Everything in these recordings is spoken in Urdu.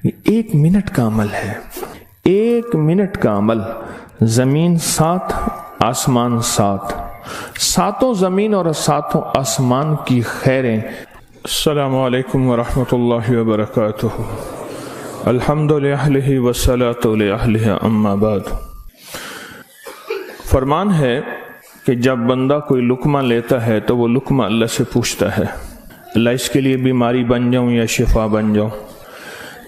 یہ 1 منٹ کا عمل ہے، 1 منٹ کا عمل، زمین 7 آسمان 7، ساتوں زمین اور ساتوں آسمان کی خیریں۔ السلام علیکم ورحمۃ اللہ وبرکاتہ۔ الحمد للہ والصلاۃ لأہلہ اما بعد۔ فرمان ہے کہ جب بندہ کوئی لقمہ لیتا ہے تو وہ لقمہ اللہ سے پوچھتا ہے، اللہ اس کے لیے بیماری بن جاؤں یا شفا بن جاؤں؟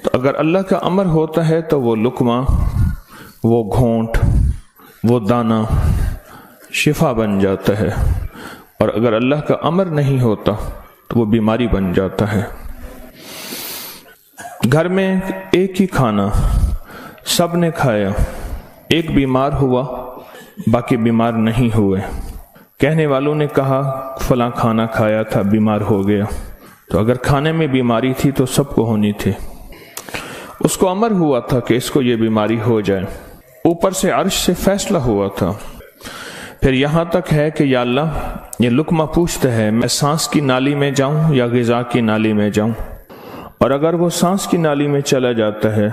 تو اگر اللہ کا امر ہوتا ہے تو وہ لقمہ، وہ گھونٹ، وہ دانہ شفا بن جاتا ہے، اور اگر اللہ کا امر نہیں ہوتا تو وہ بیماری بن جاتا ہے۔ گھر میں ایک ہی کھانا سب نے کھایا، ایک بیمار ہوا باقی بیمار نہیں ہوئے، کہنے والوں نے کہا فلاں کھانا کھایا تھا بیمار ہو گیا، تو اگر کھانے میں بیماری تھی تو سب کو ہونی تھی۔ اس کو امر ہوا تھا کہ اس کو یہ بیماری ہو جائے، اوپر سے عرش سے فیصلہ ہوا تھا۔ پھر یہاں تک ہے کہ یا اللہ یہ لقمہ پوچھتا ہے میں سانس کی نالی میں جاؤں یا غذا کی نالی میں جاؤں، اور اگر وہ سانس کی نالی میں چلا جاتا ہے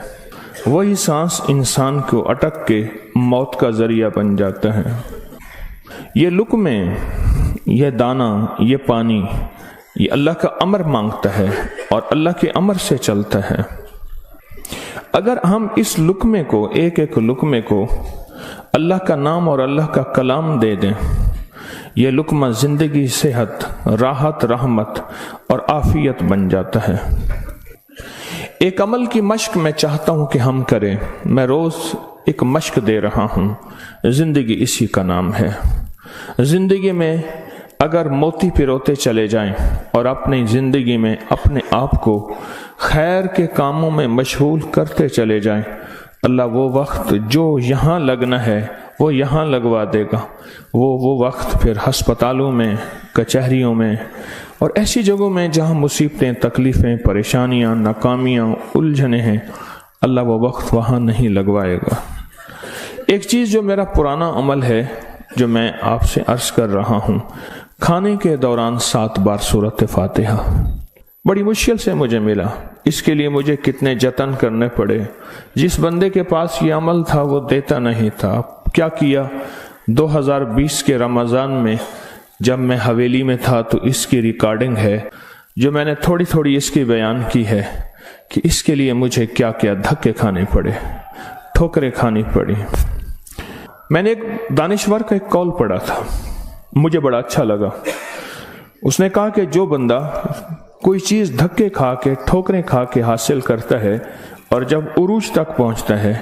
وہی سانس انسان کو اٹک کے موت کا ذریعہ بن جاتا ہے۔ یہ لقمے، یہ دانہ، یہ پانی، یہ اللہ کا امر مانگتا ہے اور اللہ کے امر سے چلتا ہے۔ اگر ہم اس لقمے کو، ایک ایک لقمے کو اللہ کا نام اور اللہ کا کلام دے دیں، یہ لقمہ زندگی، صحت، راحت، رحمت اور عافیت بن جاتا ہے۔ ایک عمل کی مشق میں چاہتا ہوں کہ ہم کریں، میں روز ایک مشق دے رہا ہوں، زندگی اسی کا نام ہے۔ زندگی میں اگر موتی پروتے چلے جائیں اور اپنی زندگی میں اپنے آپ کو خیر کے کاموں میں مشغول کرتے چلے جائیں، اللہ وہ وقت جو یہاں لگنا ہے وہ یہاں لگوا دے گا، وہ وقت پھر ہسپتالوں میں، کچہریوں میں اور ایسی جگہوں میں جہاں مصیبتیں، تکلیفیں، پریشانیاں، ناکامیاں، الجھنیں ہیں، اللہ وہ وقت وہاں نہیں لگوائے گا۔ ایک چیز جو میرا پرانا عمل ہے جو میں آپ سے عرض کر رہا ہوں، کھانے کے دوران 7 بار سورۃ فاتحہ، بڑی مشکل سے مجھے ملا، اس کے لیے مجھے کتنے جتن کرنے پڑے۔ جس بندے کے پاس یہ عمل تھا وہ دیتا نہیں تھا۔ کیا کیا؟ 2020 کے رمضان میں جب میں حویلی میں تھا تو اس کی ریکارڈنگ ہے جو میں نے تھوڑی تھوڑی اس کی بیان کی ہے کہ اس کے لیے مجھے کیا کیا دھکے کھانے پڑے، ٹھوکریں کھانی پڑی۔ میں نے ایک دانشور کا ایک قول پڑھا تھا، مجھے بڑا اچھا لگا۔ اس نے کہا کہ جو بندہ کوئی چیز دھکے کھا کے، ٹھوکریں کھا کے حاصل کرتا ہے اور جب عروج تک پہنچتا ہے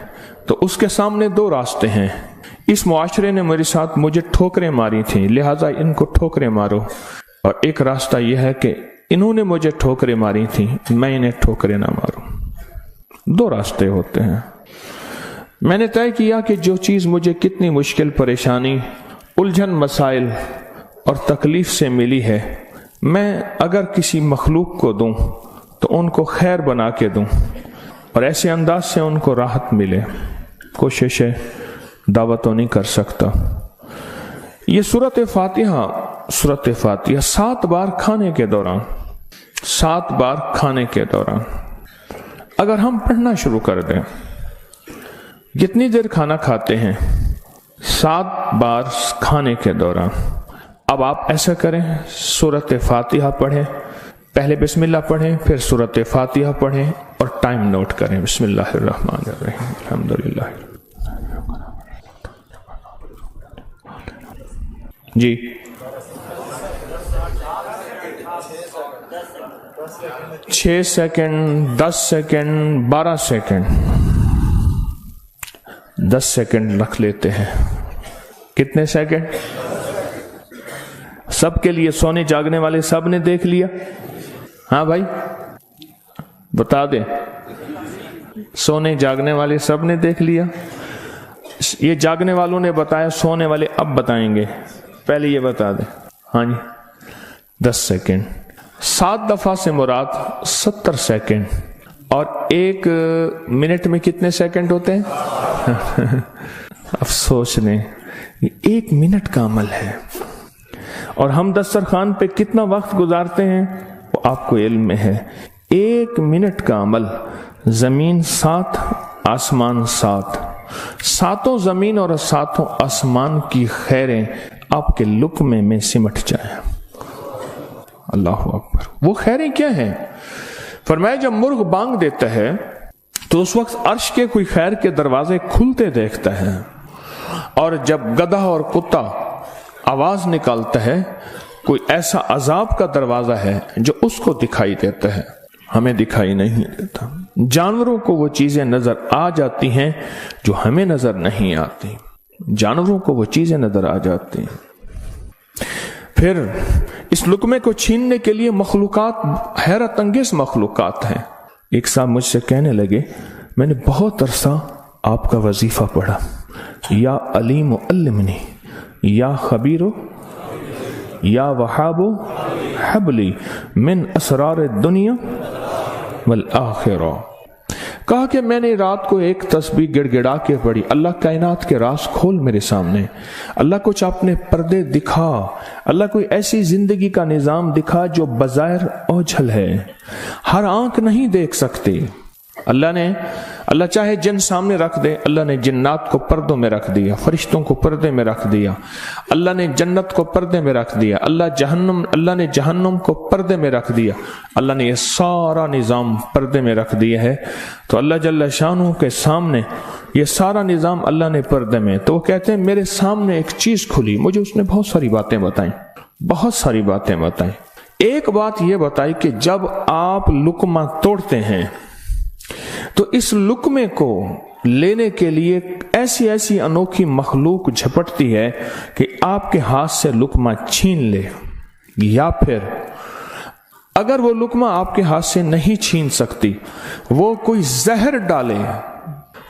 تو اس کے سامنے 2 راستے ہیں۔ اس معاشرے نے مجھے ٹھوکریں ماری تھیں، لہٰذا ان کو ٹھوکریں مارو، اور ایک راستہ یہ ہے کہ انہوں نے مجھے ٹھوکریں ماری تھیں، میں انہیں ٹھوکریں نہ ماروں۔ 2 راستے ہوتے ہیں۔ میں نے طے کیا کہ جو چیز مجھے کتنی مشکل، پریشانی، الجھن، مسائل اور تکلیف سے ملی ہے، میں اگر کسی مخلوق کو دوں تو ان کو خیر بنا کے دوں اور ایسے انداز سے ان کو راحت ملے۔ کوشش ہے، دعوت تو نہیں کر سکتا۔ یہ سورۃ فاتحہ 7 بار کھانے کے دوران، 7 بار کھانے کے دوران اگر ہم پڑھنا شروع کر دیں، جتنی دیر کھانا کھاتے ہیں 7 بار کھانے کے دوران۔ اب آپ ایسا کریں، سورۃ فاتحہ پڑھیں، پہلے بسم اللہ پڑھیں، پھر سورۃ فاتحہ پڑھیں اور ٹائم نوٹ کریں۔ بسم اللہ الرحمن الرحیم، الحمدللہ۔ جی 6 سیکنڈ، 10 سیکنڈ، 12 سیکنڈ، 10 سیکنڈ رکھ لیتے ہیں۔ کتنے سیکنڈ؟ سب کے لیے، سونے جاگنے والے سب نے دیکھ لیا؟ ہاں بھائی بتا دیں، سونے جاگنے والے سب نے دیکھ لیا؟ یہ جاگنے والوں نے بتایا، سونے والے اب بتائیں گے، پہلے یہ بتا دیں۔ ہاں جی 10 سیکنڈ، 7 دفعہ سے مراد 70 سیکنڈ، اور 1 منٹ میں کتنے سیکنڈ ہوتے ہیں؟ افسوس نے، یہ 1 منٹ کا عمل ہے، اور ہم دسترخوان پہ کتنا وقت گزارتے ہیں وہ آپ کو علم میں ہے۔ 1 منٹ کا عمل زمین 7 آسمان 7، ساتوں زمین اور ساتوں آسمان کی خیریں آپ کے لقمے میں سمٹ جائیں۔ اللہ اکبر۔ وہ خیریں کیا ہیں؟ فرمایا جب مرغ بانگ دیتا ہے تو اس وقت عرش کے کوئی خیر کے دروازے کھلتے دیکھتا ہے، اور جب گدھا اور کتا آواز نکالتا ہے کوئی ایسا عذاب کا دروازہ ہے جو اس کو دکھائی دیتا ہے، ہمیں دکھائی نہیں دیتا۔ جانوروں کو وہ چیزیں نظر آ جاتی ہیں جو ہمیں نظر نہیں آتی، جانوروں کو وہ چیزیں نظر آ جاتی ہیں۔ پھر اس لقمے کو چھیننے کے لیے مخلوقات، حیرت انگیز مخلوقات ہیں۔ ایک صاحب مجھ سے کہنے لگے میں نے بہت عرصہ آپ کا وظیفہ پڑھا، یا علیم علمنی، یا خبیر یا وہاب حبلی من اسرار الدنیا والآخرہ۔ کہا کہ میں نے رات کو ایک تسبیح گڑ گڑا کے پڑھی، اللہ کائنات کے راز کھول میرے سامنے، اللہ کچھ اپنے پردے دکھا، اللہ کوئی ایسی زندگی کا نظام دکھا جو بظاہر اوجھل ہے، ہر آنکھ نہیں دیکھ سکتی۔ اللہ چاہے جن سامنے رکھ دے، اللہ نے جنات کو پردوں میں رکھ دیا، فرشتوں کو پردے میں رکھ دیا، اللہ نے جنت کو پردے میں رکھ دیا، اللہ نے جہنم کو پردے میں رکھ دیا، اللہ نے یہ سارا نظام پردے میں رکھ دیا ہے۔ تو اللہ جل شانہ کے سامنے یہ سارا نظام اللہ نے پردے میں، تو وہ کہتے ہیں میرے سامنے ایک چیز کھلی، مجھے اس نے بہت ساری باتیں بتائیں، بہت ساری باتیں بتائیں۔ ایک بات یہ بتائی کہ جب آپ لقمہ توڑتے ہیں تو اس لقمے کو لینے کے لیے ایسی انوکھی مخلوق جھپٹتی ہے کہ آپ کے ہاتھ سے لقمہ چھین لے، یا پھر اگر وہ لقمہ آپ کے ہاتھ سے نہیں چھین سکتی، وہ کوئی زہر ڈالے،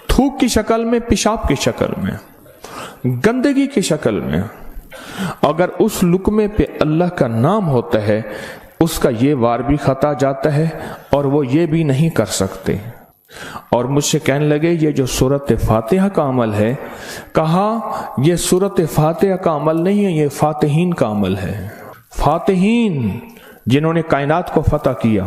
تھوک کی شکل میں، پیشاب کی شکل میں، گندگی کی شکل میں، اگر اس لقمے پہ اللہ کا نام ہوتا ہے اس کا یہ وار بھی خطا جاتا ہے اور وہ یہ بھی نہیں کر سکتے۔ اور مجھ سے کہنے لگے یہ جو سورۃ فاتحہ کا عمل ہے، کہا یہ سورۃ فاتحہ کا عمل نہیں ہے، یہ فاتحین کا عمل ہے۔ فاتحین جنہوں نے کائنات کو فتح کیا،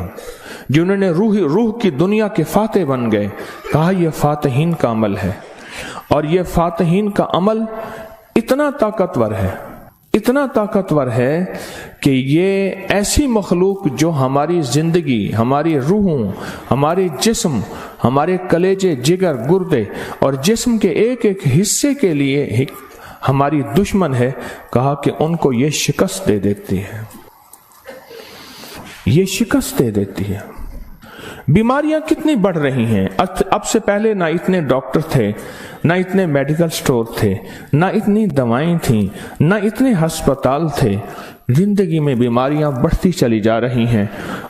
جنہوں نے روح کی دنیا کے فاتح بن گئے، کہا یہ فاتحین کا عمل ہے۔ اور یہ فاتحین کا عمل اتنا طاقتور ہے، اتنا طاقتور ہے کہ یہ ایسی مخلوق جو ہماری زندگی، ہماری روحوں، ہمارے جسم، ہمارے کلیجے، جگر، گردے اور جسم کے ایک ایک حصے کے لیے ہماری دشمن ہے، کہا کہ ان کو یہ شکست دے دیتی ہے، یہ شکست دے دیتی ہے۔ بیماریاں کتنی بڑھ رہی ہیں، اب سے پہلے نہ اتنے ڈاکٹر تھے، نہ اتنے میڈیکل سٹور تھے، نہ اتنی دوائیں تھیں، نہ اتنے ہسپتال تھے۔ زندگی میں بیماریاں بڑھتی چلی جا رہی ہیں،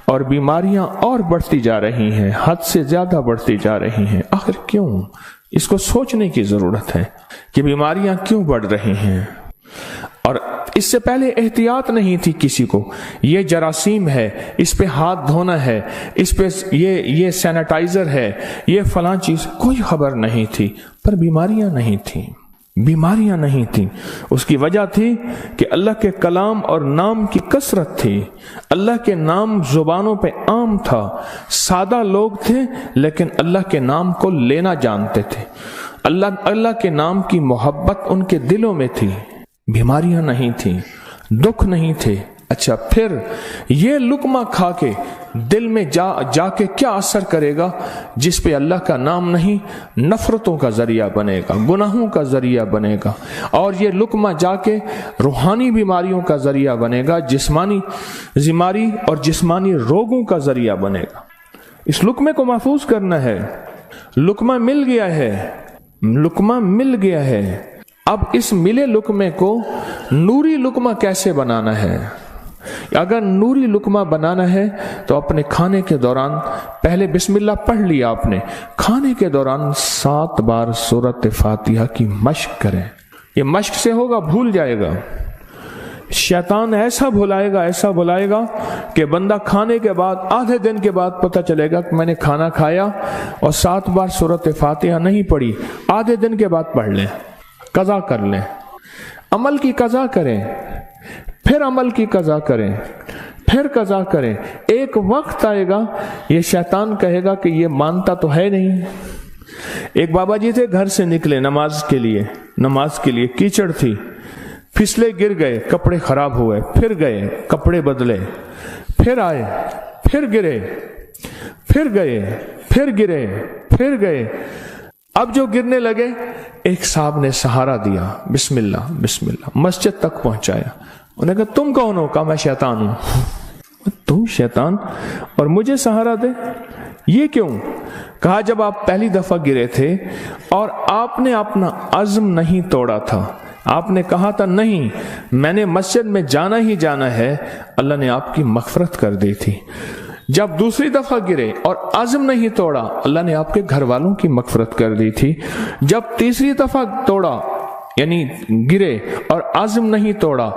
اور بیماریاں اور بڑھتی جا رہی ہیں، حد سے زیادہ بڑھتی جا رہی ہیں۔ آخر کیوں؟ اس کو سوچنے کی ضرورت ہے کہ بیماریاں کیوں بڑھ رہی ہیں۔ اور اس سے پہلے احتیاط نہیں تھی کسی کو، یہ جراثیم ہے، اس پہ ہاتھ دھونا ہے، اس پہ یہ سینیٹائزر ہے، یہ فلاں چیز، کوئی خبر نہیں تھی، پر بیماریاں نہیں تھیں، بیماریاں نہیں تھیں۔ اس کی وجہ تھی کہ اللہ کے کلام اور نام کی کثرت تھی، اللہ کے نام زبانوں پہ عام تھا، سادہ لوگ تھے لیکن اللہ کے نام کو لینا جانتے تھے، اللہ کے نام کی محبت ان کے دلوں میں تھی، بیماریاں نہیں تھیں، دکھ نہیں تھے۔ اچھا، پھر یہ لقمہ کھا کے دل میں جا کے کیا اثر کرے گا؟ جس پہ اللہ کا نام نہیں، نفرتوں کا ذریعہ بنے گا، گناہوں کا ذریعہ بنے گا، اور یہ لقمہ جا کے روحانی بیماریوں کا ذریعہ بنے گا، جسمانی بیماری اور جسمانی روگوں کا ذریعہ بنے گا۔ اس لقمے کو محفوظ کرنا ہے۔ لقمہ مل گیا ہے، لقمہ مل گیا ہے، اب اس ملے لقمے کو نوری لقمہ کیسے بنانا ہے؟ اگر نوری لقمہ بنانا ہے تو اپنے کھانے کے دوران پہلے بسم اللہ پڑھ لیا آپ نے، کھانے کے دوران 7 بار سورۃ فاتحہ کی مشق کریں۔ یہ مشق سے ہوگا، بھول جائے گا، شیطان ایسا بھلائے گا کہ بندہ کھانے کے بعد آدھے دن کے بعد پتہ چلے گا کہ میں نے کھانا کھایا اور 7 بار سورۃ فاتحہ نہیں پڑھی، آدھے دن کے بعد پڑھ لیں، قضا کر لیں، عمل کی قضا کریں، پھر عمل کی قضا کریں، پھر قضا کریں. ایک وقت آئے گا یہ شیطان کہے گا کہ یہ مانتا تو ہے نہیں. ایک بابا جی تھے، گھر سے نکلے نماز کے لیے کیچڑ تھی، پھسلے گر گئے، کپڑے خراب ہوئے، پھر گئے کپڑے بدلے، پھر آئے، پھر گرے، پھر گئے، پھر گرے، پھر گئے. اب جو گرنے لگے ایک صاحب نے سہارا دیا، بسم اللہ بسم اللہ، مسجد تک پہنچایا. انہوں نے کہا تم کون ہو؟ کہا میں شیطان ہوں. تم شیطان اور مجھے سہارا دے، یہ کیوں؟ کہا جب آپ پہلی دفعہ گرے تھے اور آپ نے اپنا عزم نہیں توڑا تھا، آپ نے کہا تھا نہیں میں نے مسجد میں جانا ہی جانا ہے، اللہ نے آپ کی مغفرت کر دی تھی. جب دوسری دفعہ گرے اور عزم نہیں توڑا، اللہ نے آپ کے گھر والوں کی مغفرت کر دی تھی. جب تیسری دفعہ توڑا یعنی گرے اور عزم نہیں توڑا،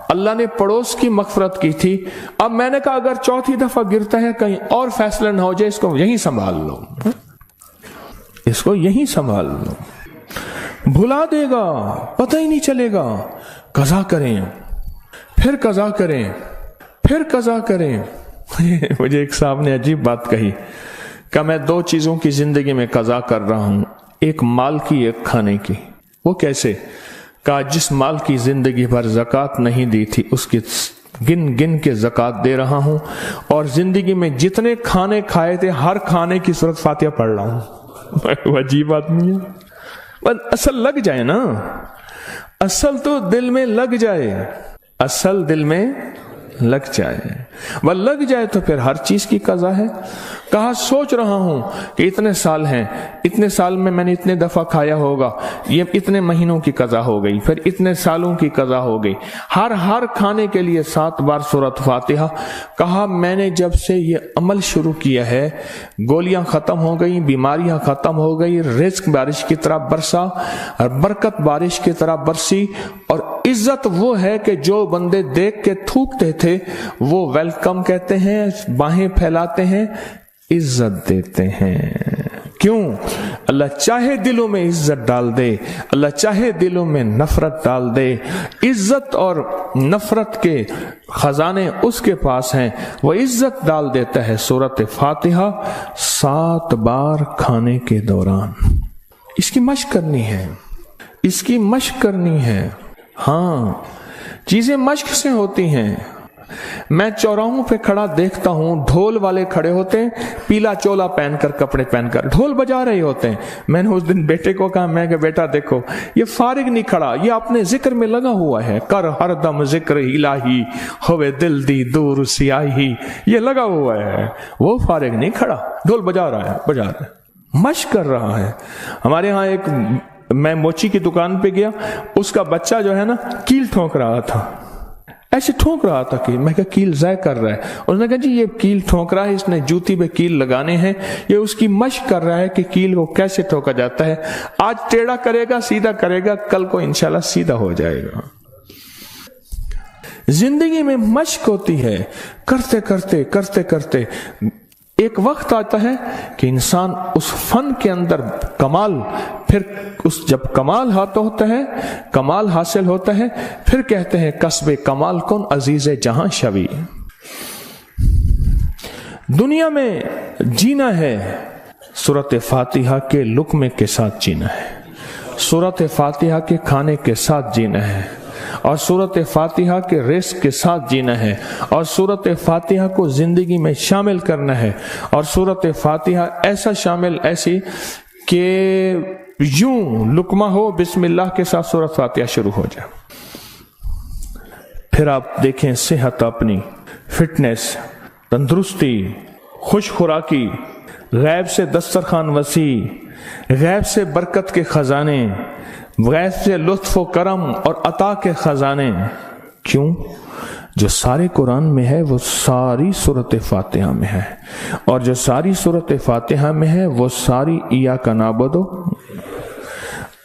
اللہ نے پڑوس کی مغفرت کی تھی. اب میں نے کہا اگر چوتھی دفعہ گرتا ہے کہیں اور فیصلہ نہ ہو جائے، اس کو یہیں سنبھال لو، اس کو یہیں سنبھال لو. بھلا دے گا، پتہ ہی نہیں چلے گا. قضا کریں، پھر قضا کریں، پھر قضا کریں. مجھے ایک صاحب نے عجیب بات کہی کہ میں 2 چیزوں کی زندگی میں قضا کر رہا ہوں، ایک مال کی، ایک کھانے کی. وہ کیسے؟ کہا جس مال کی زندگی بھر زکوٰۃ نہیں دی تھی اس کی گن گن کے زکوٰۃ دے رہا ہوں، اور زندگی میں جتنے کھانے کھائے تھے ہر کھانے کی سورۃ فاتحہ پڑھ رہا ہوں. عجیب آدمی ہے. بس اصل لگ جائے نا، اصل تو دل میں لگ جائے، اصل دل میں لگ جائے، وہ لگ جائے تو پھر ہر چیز کی قضا ہے. کہا سوچ رہا ہوں کہ اتنے سال ہیں، اتنے سال میں میں نے اتنے دفعہ کھایا ہوگا، یہ اتنے مہینوں کی قضا ہو گئی، پھر اتنے سالوں کی قضا ہو گئی، ہر کھانے کے لیے 7 بار سورۃ فاتحہ. کہا میں نے جب سے یہ عمل شروع کیا ہے، گولیاں ختم ہو گئی، بیماریاں ختم ہو گئی، رزق بارش کی طرح برسا اور برکت بارش کی طرح برسی. اور عزت وہ ہے کہ جو بندے دیکھ کے تھوکتے تھے وہ ویلکم کہتے ہیں، باہیں پھیلاتے ہیں، عزت دیتے ہیں. کیوں؟ اللہ چاہے دلوں میں عزت ڈال دے، اللہ چاہے دلوں میں نفرت ڈال دے. عزت اور نفرت کے خزانے اس کے پاس ہیں، وہ عزت ڈال دیتا ہے. سورۃ فاتحہ 7 بار کھانے کے دوران. اس کی مشق کرنی ہے، اس کی مشق کرنی ہے. ہاں چیزیں مشق سے ہوتی ہیں. میں چوراہوں پہ کھڑا دیکھتا ہوں، ڈھول والے کھڑے ہوتے ہیں، پیلا چولا پہن کر، کپڑے پہن کر ڈھول بجا رہے ہوتے ہیں. میں نے اس دن بیٹے کو کہا، میں کہ بیٹا دیکھو یہ فارغ نہیں کھڑا، یہ اپنے ذکر میں لگا ہوا ہے. کر ہر دم ذکر الہی ہوئے دل دی دور سیاہی، یہ لگا ہوا ہے. وہ فارغ نہیں کھڑا، ڈھول بجا رہا ہے، مشق کر رہا ہے. ہمارے ہاں ایک، میں موچی کی دکان پہ گیا، اس کا بچہ جو ہے نا کیل ٹھونک رہا تھا، ایسے ٹھونک رہا تھا کہ میں کہا کیل ضائع کر رہا ہے. اس نے کہا جی یہ کیل ٹھونک رہا ہے، اس نے جوتی پہ کیل لگانے ہیں، یہ اس کی مشق کر رہا ہے کہ کیل کو کیسے ٹھوکا جاتا ہے. آج ٹیڑھا کرے گا، سیدھا کرے گا، کل کو انشاءاللہ سیدھا ہو جائے گا. زندگی میں مشق ہوتی ہے، کرتے کرتے کرتے کرتے ایک وقت آتا ہے کہ انسان اس فن کے اندر کمال، پھر اس جب کمال ہوتا ہے، کمال حاصل ہوتا ہے، پھر کہتے ہیں کسب کمال کن عزیز جہاں شوی. دنیا میں جینا ہے سورۃ فاتحہ کے لقمے کے ساتھ جینا ہے، سورۃ فاتحہ کے کھانے کے ساتھ جینا ہے، اور سورۃ فاتحہ کے رزق کے ساتھ جینا ہے، اور سورۃ فاتحہ کو زندگی میں شامل کرنا ہے. اور سورۃ فاتحہ ایسا شامل، ایسی کہ یوں لقمہ ہو بسم اللہ کے ساتھ سورۃ فاتحہ شروع ہو جائے. پھر آپ دیکھیں صحت، اپنی فٹنس، تندرستی، خوش خوراکی، غیب سے دسترخوان وسیع، غیب سے برکت کے خزانے، غیب سے لطف و کرم اور عطا کے خزانے. کیوں؟ جو سارے قرآن میں ہے وہ ساری سورۃ فاتحہ میں ہے، اور جو ساری سورۃ فاتحہ میں ہے وہ ساری ایاک نعبد،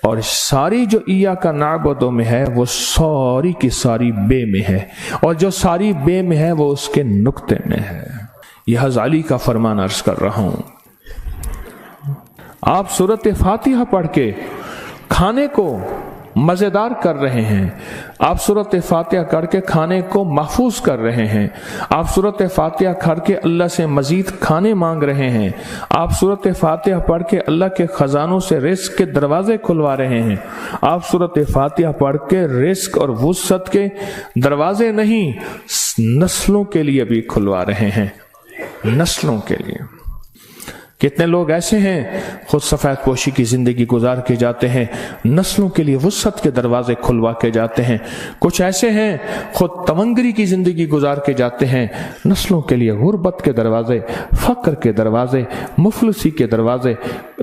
اور ساری جو ایاک نعبد میں ہے وہ ساری کی ساری بے میں ہے، اور جو ساری بے میں ہے وہ اس کے نقطے میں ہے. یہ غزالی کا فرمان عرض کر رہا ہوں. آپ سورۃ فاتحہ پڑھ کے کھانے کو مزیدار کر رہے ہیں، آپ سورۃ فاتحہ کر کے کھانے کو محفوظ کر رہے ہیں، آپ سورۃ فاتحہ کر کے اللہ سے مزید کھانے مانگ رہے ہیں، آپ سورۃ فاتحہ پڑھ کے اللہ کے خزانوں سے رزق کے دروازے کھلوا رہے ہیں، آپ سورۃ فاتحہ پڑھ کے رزق اور وسعت کے دروازے نہیں نسلوں کے لیے بھی کھلوا رہے ہیں، نسلوں کے لیے۔ کتنے لوگ ایسے ہیں خود سفید پوشی کی زندگی گزار کے جاتے ہیں، نسلوں کے لیے وسعت کے دروازے کھلوا کے جاتے ہیں۔ کچھ ایسے ہیں خود تونگری کی زندگی گزار کے جاتے ہیں، نسلوں کے لیے غربت کے دروازے، فقر کے دروازے، مفلسی کے دروازے،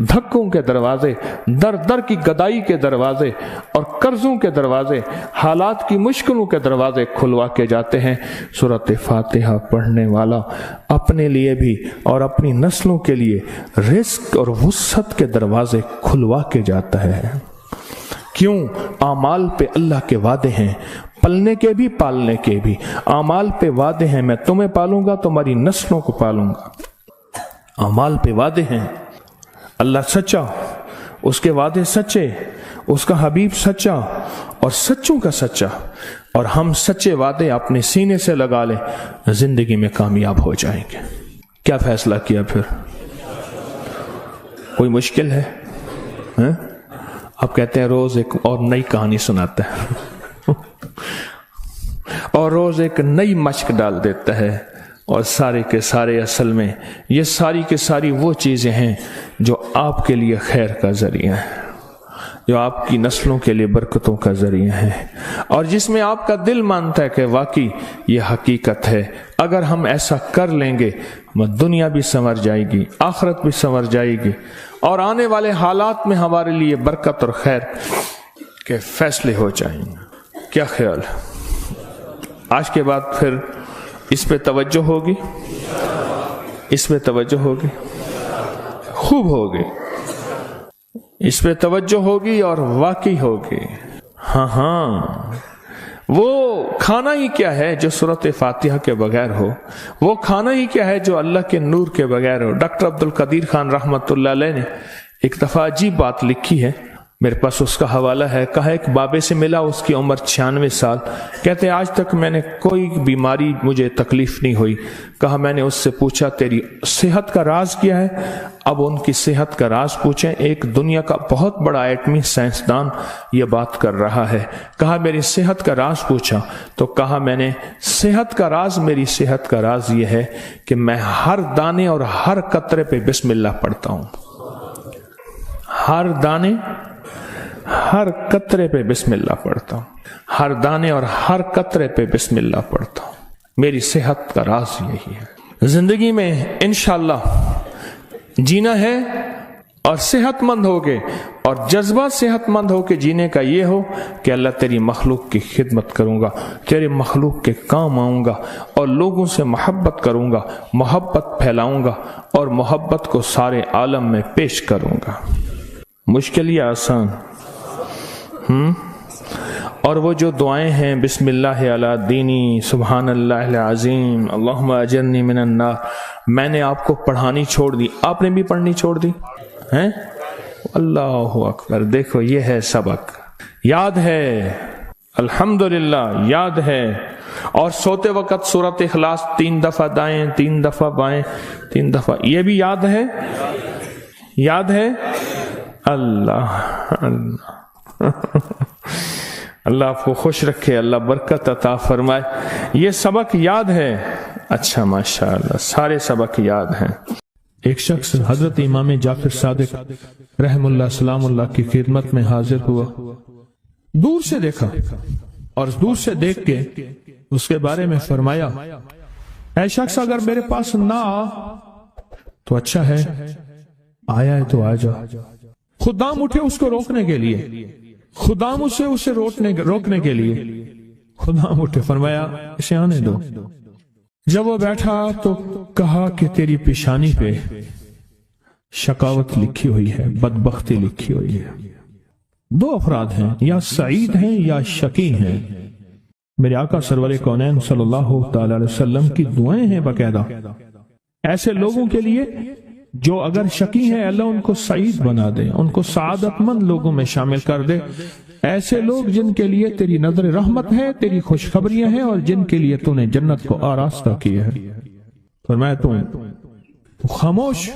دھکوں کے دروازے، در در کی گدائی کے دروازے اور قرضوں کے دروازے، حالات کی مشکلوں کے دروازے کھلوا کے جاتے ہیں۔ سورۃ فاتحہ پڑھنے والا اپنے لیے بھی اور اپنی نسلوں کے لیے رزق اور وسعت کے دروازے کھلوا کے جاتا ہے۔ کیوں؟ اعمال پہ اللہ کے وعدے ہیں، پلنے کے بھی پالنے کے بھی۔ اعمال پہ وعدے ہیں، میں تمہیں پالوں گا، تمہاری نسلوں کو پالوں گا۔ اعمال پہ وعدے ہیں، اللہ سچا، اس کے وعدے سچے، اس کا حبیب سچا اور سچوں کا سچا، اور ہم سچے وعدے اپنے سینے سے لگا لیں، زندگی میں کامیاب ہو جائیں گے۔ کیا فیصلہ کیا پھر؟ کوئی مشکل ہے؟ آپ کہتے ہیں روز ایک اور نئی کہانی سناتا ہے اور روز ایک نئی مشق ڈال دیتا ہے، اور سارے کے سارے اصل میں یہ ساری کے ساری وہ چیزیں ہیں جو آپ کے لیے خیر کا ذریعہ ہے، جو آپ کی نسلوں کے لیے برکتوں کا ذریعہ ہے، اور جس میں آپ کا دل مانتا ہے کہ واقعی یہ حقیقت ہے۔ اگر ہم ایسا کر لیں گے، دنیا بھی سنور جائے گی، آخرت بھی سنور جائے گی، اور آنے والے حالات میں ہمارے لیے برکت اور خیر کے فیصلے ہو جائیں گے۔ کیا خیال ہے؟ آج کے بعد پھر اس پہ توجہ ہوگی، اس پہ توجہ ہوگی، خوب ہوگی، اس پہ توجہ ہوگی اور واقعی ہوگی۔ ہاں وہ کھانا ہی کیا ہے جو سورۃ فاتحہ کے بغیر ہو، وہ کھانا ہی کیا ہے جو اللہ کے نور کے بغیر ہو۔ ڈاکٹر عبدالقدیر خان رحمۃ اللہ علیہ نے ایک دفعہ عجیب بات لکھی ہے، میرے پاس اس کا حوالہ ہے۔ کہا ایک بابے سے ملا، اس کی عمر 96 سال، کہتے آج تک میں نے کوئی بیماری مجھے تکلیف نہیں ہوئی۔ کہا میں نے اس سے پوچھا تیری صحت کا راز کیا ہے؟ اب ان کی صحت کا راز پوچھیں، ایک دنیا کا بہت بڑا ایٹمی سائنسدان یہ بات کر رہا ہے۔ کہا میری صحت کا راز پوچھا تو کہا میں نے صحت کا راز، میری صحت کا راز یہ ہے کہ میں ہر دانے اور ہر قطرے پہ بسم اللہ پڑھتا ہوں، ہر دانے ہر قطرے پہ بسم اللہ پڑھتا ہوں، ہر دانے اور ہر قطرے پہ بسم اللہ پڑھتا ہوں۔ میری صحت کا راز یہی ہے۔ زندگی میں انشاءاللہ جینا ہے اور صحت مند ہوگے، اور جذبہ صحت مند ہو کے جینے کا یہ ہو کہ اللہ تیری مخلوق کی خدمت کروں گا، تیرے مخلوق کے کام آؤں گا، اور لوگوں سے محبت کروں گا، محبت پھیلاؤں گا، اور محبت کو سارے عالم میں پیش کروں گا۔ مشکل یا آسان؟ اور وہ جو دعائیں ہیں بسم اللہ علی دینی، سبحان اللہ العظیم، اللہم اجرنی من النار، میں نے آپ کو پڑھانی چھوڑ دی، آپ نے بھی پڑھنی چھوڑ دی ہیں؟ اللہ اکبر! دیکھو یہ ہے سبق، یاد ہے، الحمدللہ یاد ہے۔ اور سوتے وقت سورۃ اخلاص 3 دفعہ دائیں، 3 دفعہ بائیں، 3 دفعہ، یہ بھی یاد ہے، یاد ہے۔ اللہ اللہ اللہ آپ کو خوش رکھے، اللہ برکت عطا فرمائے۔ یہ سبق یاد ہے؟ اچھا ماشاءاللہ، سارے سبق یاد ہیں۔ ایک شخص حضرت امام جعفر صادق رحم اللہ سلام اللہ کی خدمت میں حاضر ہوا، دور سے دیکھا، اور دور سے دیکھ کے اس کے بارے میں فرمایا اے شخص اگر میرے پاس نہ آ تو اچھا ہے، آیا ہے تو آ جا۔ خدام اٹھے اس کو روکنے کے لیے، خدام اسے روکنے کے لیے خدام اٹھے، فرمایا اسے آنے دو۔ جب وہ بیٹھا تو کہا کہ تیری پیشانی پہ شقاوت لکھی ہوئی ہے، بدبختی لکھی ہوئی ہے۔ 2 افراد ہیں، یا سعید ہیں یا شقی ہیں۔ میرے آقا سرور کونین صلی اللہ تعالی علیہ وسلم کی دعائیں ہیں باقاعدہ ایسے لوگوں کے لیے جو اگر شقی ہیں، اللہ ان کو سعید بنا دے، ان کو سعادت مند لوگوں میں شامل کر دے۔ ایسے لوگ جن کے لیے تیری نظر رحمت ہے، تیری خوشخبریاں ہیں، اور جن کے لیے تو نے جنت کو آراستہ کیا ہے۔ فرمایا تو خاموش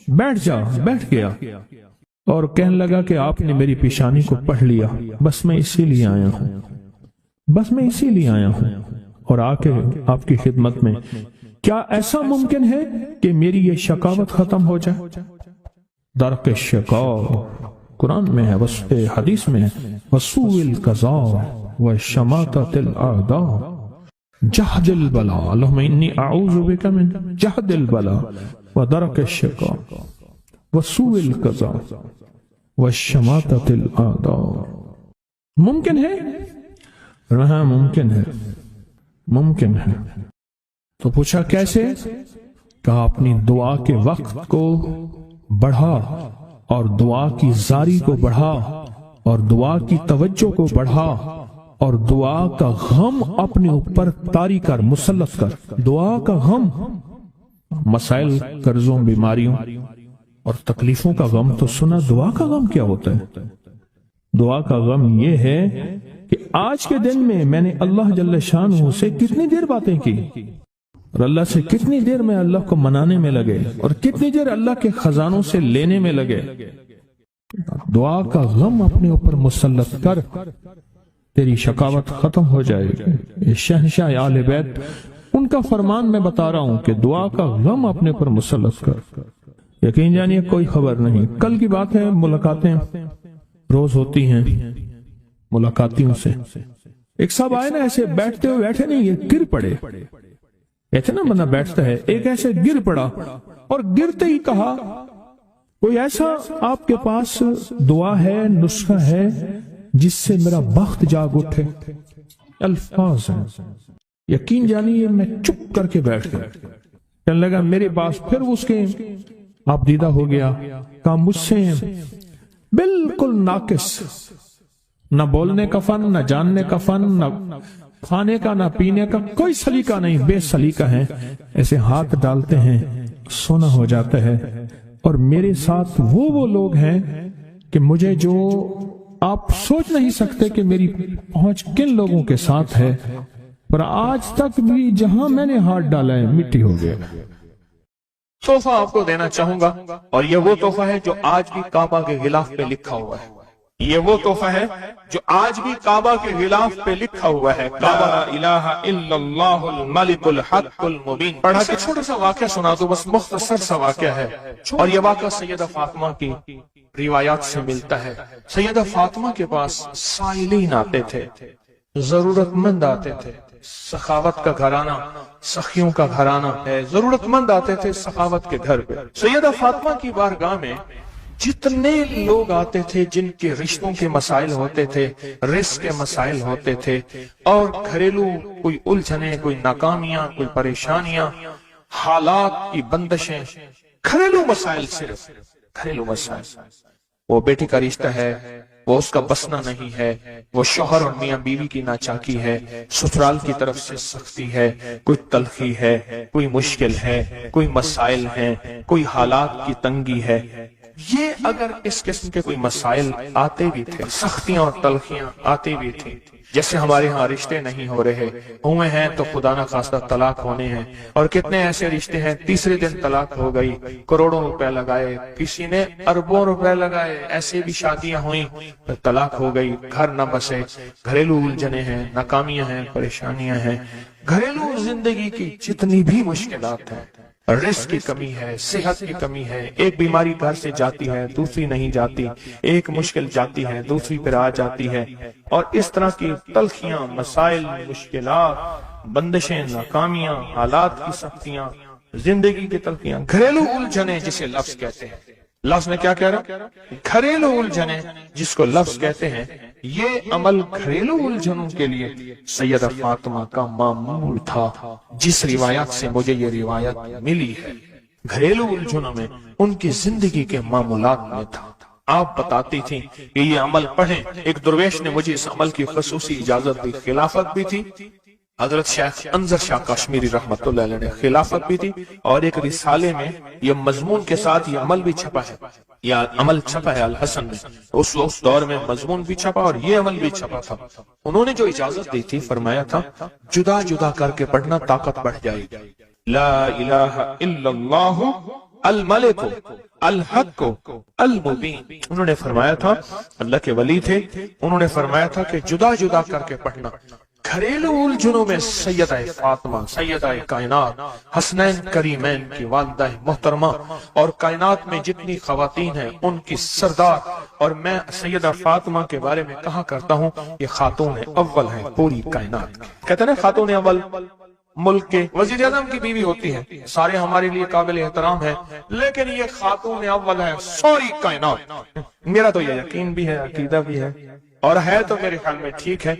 بیٹھ جا، بیٹھ گیا اور کہنے لگا کہ آپ نے میری پیشانی کو پڑھ لیا، بس میں اسی لیے آیا ہوں، بس میں اسی لیے آیا ہوں اور آ کے آپ کی خدمت میں۔ کیا ایسا ممکن ہے کہ میری یہ شقاوت ختم ہو جائے؟ درک شقاء قرآن میں ہے، حدیث میں ہے، وسوء القضاء وشماتۃ الاعداء جہد البلاء، اللہم انی اعوذ بک من جہد البلاء ودرک الشقاء وسوء القضاء وشماتۃ الاعداء۔ ممکن ہے؟ ہاں ممکن ہے، ممکن ہے۔ تو پوچھا کیسے؟ کہا اپنی دعا کے وقت کو بڑھا اور دعا کی زاری کو بڑھا اور دعا کی توجہ کو بڑھا اور دعا کا غم اپنے اوپر طاری کر، مسلط کر۔ دعا کا غم، مسائل، قرضوں، بیماریوں اور تکلیفوں کا غم تو سنا، دعا کا غم کیا ہوتا ہے؟ دعا کا غم یہ ہے کہ آج کے دن میں نے اللہ جل شانہ سے کتنی دیر باتیں کی اور اللہ سے کتنی دیر میں اللہ کو منانے میں لگے اور کتنی دیر اللہ کے خزانوں سے لینے میں لگے۔ دعا کا غم اپنے اوپر مسلط کر، تیری شقاوت ختم ہو جائے گی۔ شہنشاہ آل بیت، ان کا فرمان میں بتا رہا ہوں کہ دعا کا غم اپنے اوپر مسلط کر۔ یقین جانیے کوئی خبر نہیں، کل کی بات ہے، ملاقاتیں روز ہوتی ہیں ملاقاتیوں سے۔ ایک صاحب آئے نا، ایسے بیٹھتے ہوئے بیٹھے نہیں، یہ گر پڑے، ایسے نا بندہ بیٹھتا ہے، ایک ایسے گر پڑا اور گرتے ہی کہا کوئی ایسا آپ کے پاس دعا ہے، نسخہ ہے جس سے میرا بخت جاگ اٹھے؟ الفاظ ہیں، یقین جانیے میں چپ کر کے بیٹھ گیا۔ کہنے لگا میرے پاس، پھر اس کے آپ دیدہ ہو گیا، کہا مجھ سے بالکل ناقص، نہ بولنے کا فن، نہ جاننے کا فن، نہ کھانے کا، نہ پینے کا، کوئی سلیقہ نہیں، بے سلیقہ ہیں، ایسے ہاتھ ڈالتے ہیں سونا ہو جاتا ہے۔ اور میرے ساتھ وہ لوگ ہیں کہ مجھے جو آپ سوچ نہیں سکتے کہ میری پہنچ کن لوگوں کے ساتھ ہے، پر آج تک بھی جہاں میں نے ہاتھ ڈالا ہے مٹی ہو گیا۔ تحفہ آپ کو دینا چاہوں گا، اور یہ وہ تحفہ ہے جو آج بھی کعبہ کے غلاف پہ لکھا ہوا ہے۔ یہ وہ تحفہ ہے جو آج بھی کعبہ کے غلاف پہ لکھا ہوا ہے، لا الہ الا اللہ الملک الحق المبین۔ پڑھا کہ چھوٹا سا واقعہ سنا دو، بس مختصر سا واقعہ ہے، اور یہ واقعہ سیدہ فاطمہ کی روایات سے ملتا ہے۔ سیدہ فاطمہ کے پاس سائلین آتے تھے، ضرورت مند آتے تھے، سخاوت کا گھرانہ، سخیوں کا گھرانہ ہے، ضرورت مند آتے تھے سخاوت کے گھر پہ۔ سیدہ فاطمہ کی بارگاہ میں جتنے لوگ آتے تھے جن کے رشتوں کے مسائل ہوتے تھے، رزق کے مسائل ہوتے تھے، اور گھریلو کوئی الجھنیں، کوئی ناکامیاں، کوئی پریشانیاں، حالات کی بندشیں، گھریلو مسائل، صرف گھریلو مسائل، وہ بیٹی کا رشتہ ہے، وہ اس کا بسنا نہیں ہے، وہ شوہر اور میاں بیوی کی ناچاکی ہے، سسرال کی طرف سے سختی ہے، کوئی تلخی ہے، کوئی مشکل ہے، کوئی مسائل ہیں، کوئی حالات کی تنگی ہے۔ یہ اگر اس قسم کے کوئی مسائل آتے بھی تھے، سختیاں اور تلخیاں آتے بھی تھیں، جیسے ہمارے ہاں رشتے نہیں ہو رہے ہوئے ہیں تو خدا نہ خواستہ طلاق ہونے ہیں، اور کتنے ایسے رشتے ہیں تیسرے دن طلاق ہو گئی، کروڑوں روپے لگائے، کسی نے اربوں روپے لگائے، ایسے بھی شادیاں ہوئیں، طلاق ہو گئی، گھر نہ بسے، گھریلو الجھنیں ہیں، ناکامیاں ہیں، پریشانیاں ہیں، گھریلو زندگی کی جتنی بھی مشکلات ہیں، رزق کی کمی ہے، صحت کی کمی ہے، ایک بیماری گھر سے جاتی ہے دوسری نہیں جاتی، ایک مشکل جاتی ہے دوسری پھر آ جاتی ہے، اور اس طرح کی تلخیاں، مسائل، مشکلات، بندشیں، ناکامیاں، حالات کی سختیاں، زندگی کی تلخیاں، گھریلو الجھنیں جسے لفظ کہتے ہیں۔ لفظ میں کیا کہہ رہا؟ گھریلو الجھنیں جس کو لفظ کہتے ہیں۔ یہ عمل گھریلو الجھنوں کے لیے سیدہ فاطمہ کا معمول تھا، جس روایت سے مجھے یہ روایت ملی ہے، گھریلو الجھنوں میں ان کی زندگی کے معمولات میں تھا۔ آپ بتاتی تھیں کہ یہ عمل پڑھیں، ایک درویش نے مجھے اس عمل کی خصوصی اجازت دی، خلافت بھی تھی حضرت شیخ انظر شاہ کشمیری رحمتہ اللہ علیہ نے خلافت بھی تھی، اور ایک رسالے میں یہ مضمون کے ساتھ یہ عمل بھی چھپا ہے، یا عمل چھپا ہے الحسن میں، اس دور میں مضمون بھی چھپا اور یہ عمل بھی چھپا تھا۔ انہوں نے جو اجازت دی تھی، فرمایا تھا جدا جدا کر کے پڑھنا طاقت بڑھ جائے گی۔ لا الہ الا اللہ الملک الحق المبین، انہوں نے فرمایا تھا، اللہ کے ولی تھے، انہوں نے فرمایا تھا کہ جدا جدا کر کے پڑھنا۔ گھریلو الجھنوں میں سیدہ فاطمہ، سیدہ کائنات، حسنین کریمین کی والدہ محترمہ، اور کائنات میں جتنی خواتین ہیں ان کی سردار، اور میں سیدہ فاطمہ کے بارے میں کہا کرتا ہوں یہ خاتون اول ہیں پوری کائنات۔ کہتے ہیں خاتون اول ملک کے وزیر اعظم کی بیوی ہوتی ہے، سارے ہمارے لیے قابل احترام ہے، لیکن یہ خاتون اول ہے ساری کائنات۔ میرا تو یہ یقین بھی ہے، عقیدہ بھی ہے، اور ہے تو میرے خیال میں ٹھیک ہے،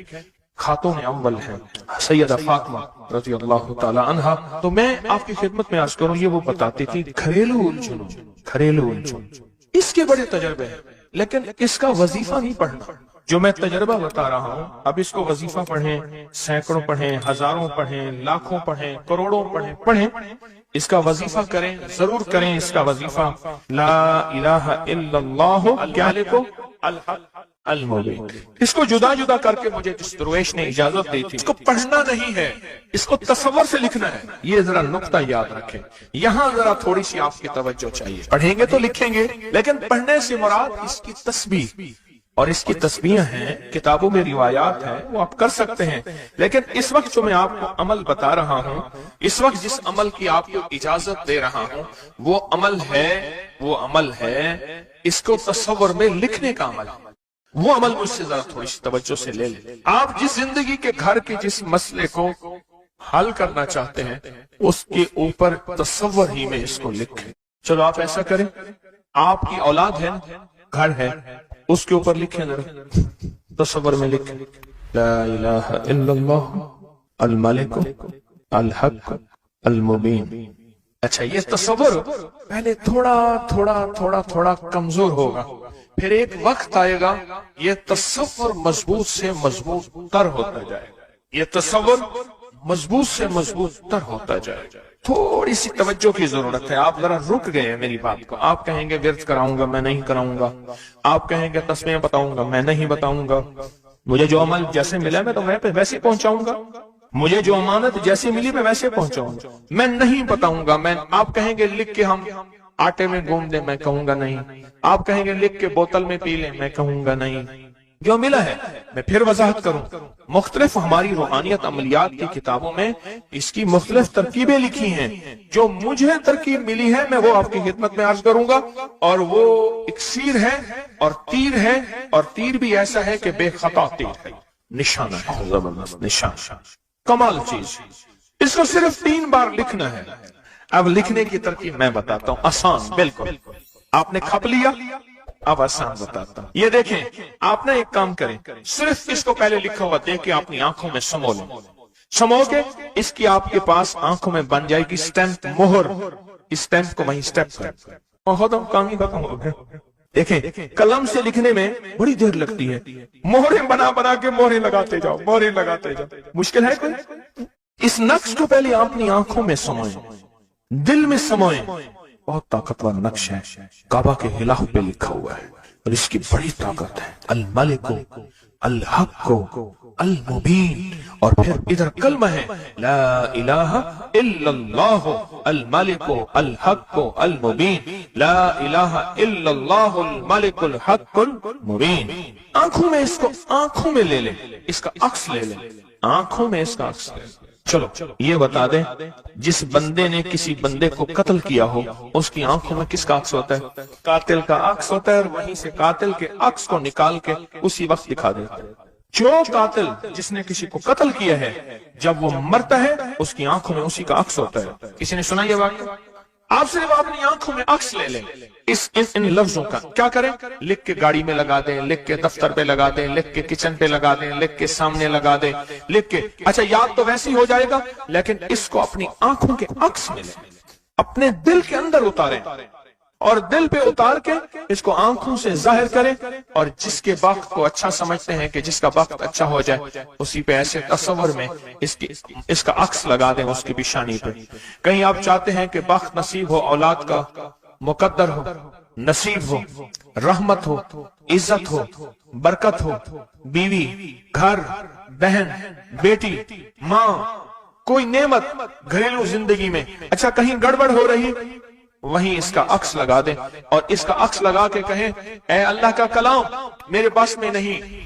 خاتون اول ہے سیدہ فاطمہ رضی اللہ تعالی عنہا۔ تو میں آپ کی خدمت میں عرض کروں، یہ وہ بتاتی تھی گھریلو الجھن، اس کے بڑے تجربے ہیں، لیکن اس کا وظیفہ نہیں پڑھنا۔ جو میں تجربہ بتا رہا ہوں، اب اس کو وظیفہ پڑھیں، سینکڑوں پڑھیں، ہزاروں پڑھیں، لاکھوں پڑھیں، کروڑوں پڑھیں، اس کا وظیفہ کریں، ضرور کریں اس کا وظیفہ۔ لا الہ الا اللہ کیا لکھو الحق المبین۔ اس کو جدا جدا کر کے مجھے جس درویش نے اجازت دی تھی، اس کو پڑھنا نہیں ہے، اس کو تصور سے لکھنا ہے۔ یہ ذرا نقطہ یاد رکھیں، یہاں ذرا تھوڑی سی آپ کی توجہ چاہیے۔ پڑھیں گے تو لکھیں گے، لیکن پڑھنے سے مراد اس کی تسبیح، اور اس کی تسبیح ہیں، کتابوں میں روایات ہیں، وہ آپ کر سکتے ہیں، لیکن اس وقت جو میں آپ کو عمل بتا رہا ہوں، اس وقت جس عمل کی آپ کو اجازت دے رہا ہوں، وہ عمل ہے اس کو تصور میں لکھنے کا عمل۔ وہ عمل مجھ سے ذرا تھوڑی سی توجہ سے لے لیں۔ آپ جس زندگی کے گھر کے جس مسئلے کو حل کرنا چاہتے ہیں، اس کے اوپر تصور ہی میں اس کو لکھیں۔ چلو آپ ایسا کریں، آپ کی اولاد ہے، گھر ہے، اس کے اوپر لکھیں، ذرا تصور میں لکھیں لا الہ الا اللہ الملک الحق المبین۔ اچھا، یہ تصور پہلے تھوڑا کمزور ہوگا، پھر ایک وقت آئے گا یہ تصور مضبوط سے مضبوط تر ہوتا جائے گا، یہ تصور مضبوط سے مضبوط تر ہوتا جائے گا۔ تھوڑی سی توجہ کی ضرورت ہے، آپ ذرا رک گئے ہیں میری بات کو۔ آپ کہیں گے ورد کراؤں گا، میں نہیں کراؤں گا، آپ کہیں گے تسبیح بتاؤں گا، میں نہیں بتاؤں گا، مجھے جو عمل جیسے ملا میں تو ویسے پہنچاؤں گا، مجھے جو امانت جیسے ملی میں ویسے پہنچاؤں گا، میں نہیں بتاؤں گا۔ آپ کہیں گے لکھ کے ہم آٹے میں گھوم دیں، میں کہوں گا نہیں۔ آپ کہیں گے لکھ کے بوتل میں پی لیں، میں کہوں گا نہیں۔ جو ملا ہے میں پھر وضاحت کروں، مختلف ہماری روحانیت عملیات کی کتابوں میں اس کی مختلف ترکیبیں لکھی ہیں، جو مجھے ترکیب ملی ہے میں وہ آپ کی خدمت میں عرض کروں گا، اور وہ اکسیر ہے اور تیر ہے، اور تیر بھی ایسا ہے کہ بے خطا تیر ہے، نشانہ ہے، زبردست نشان، کمال چیز۔ اس کو صرف 3 بار لکھنا ہے۔ اب لکھنے کی ترکیب میں بتاتا ہوں، آسان بالکل۔ آپ نے کھپ لیا، اب آسان بتاتا ہوں۔ یہ دیکھیں، آپ نے ایک کام کریں، صرف اس کو پہلے لکھا ہوا دیکھ کے اپنی آنکھوں میں سمو لیں، سمو کے اس کی آپ کے پاس آنکھوں میں بن جائے گی سٹیمپ، مہر۔ اس سٹیمپ کو وہیں سٹیپ کریں، اور کام ہی ختم ہو گیا۔ دیکھیں، قلم سے لکھنے میں بڑی دیر لگتی ہے، مہریں بنا کے مہریں لگاتے جاؤ، مہریں لگاتے جاؤ، مشکل ہے کوئی؟ اس نقش کو پہلے آپ اپنی آنکھوں میں سموئیں، دل میں سموئیں۔ بہت طاقتور نقش ہے، کعبہ کے غلاف پہ لکھا ہوا ہے، اور اس کی بڑی طاقت ہے، الملک الحق المبین۔ اور پھر ادھر کلمہ ہے، لا الہ الا اللہ الملک الحق المبین، لا الہ الا اللہ الملک الحق المبین۔ آنکھوں میں اس کو آنکھوں میں لے لیں، اس کا عکس لے لیں، آنکھوں میں اس کا عکس لے لیں۔ چلو یہ بتا دیں، جس بندے نے کسی بندے کو قتل کیا ہو، اس کی آنکھوں میں کس کا عکس ہوتا ہے؟ قاتل کا عکس ہوتا ہے، اور وہیں سے قاتل کے عکس کو نکال کے اسی وقت دکھا دیتا ہے۔ جو قاتل جس نے کسی کو قتل کیا ہے، جب وہ مرتا ہے اس کی آنکھوں میں اسی کا عکس ہوتا ہے۔ کسی نے سنا یہ واقعہ؟ آپ صرف اپنی آنکھوں میں عکس لے لیں ان لفظوں کا۔ کیا کریں؟ لکھ کے گاڑی میں لگا دیں، لکھ کے دفتر پہ لگا دیں، لکھ کے کچن پہ لگا دیں، لکھ کے سامنے لگا دیں، لکھ کے، اچھا یاد تو ویسے ہی ہو جائے گا، لیکن اس کو اپنی آنکھوں کے عکس میں لیں، اپنے دل کے اندر اتاریں، اور دل پہ اتار کے اس کو آنکھوں سے ظاہر کریں، اور جس کے وقت کو اچھا سمجھتے ہیں کہ جس کا وقت اچھا ہو جائے، اسی پہ ایسے تصور میں اس کا عکس لگا دیں اس کی پیشانی پہ۔ کہیں آپ چاہتے ہیں کہ بخت نصیب ہو، اولاد کا مقدر ہو، نصیب ہو، رحمت ہو، عزت ہو، برکت ہو، بیوی، گھر، بہن، بیٹی، ماں، کوئی نعمت گھریلو زندگی میں، اچھا کہیں گڑبڑ ہو رہی، وہیں اس کا عکس لگا دیں اور اس کا عکس لگا کے کہیں اے اللہ کا کلام میرے بس میں نہیں،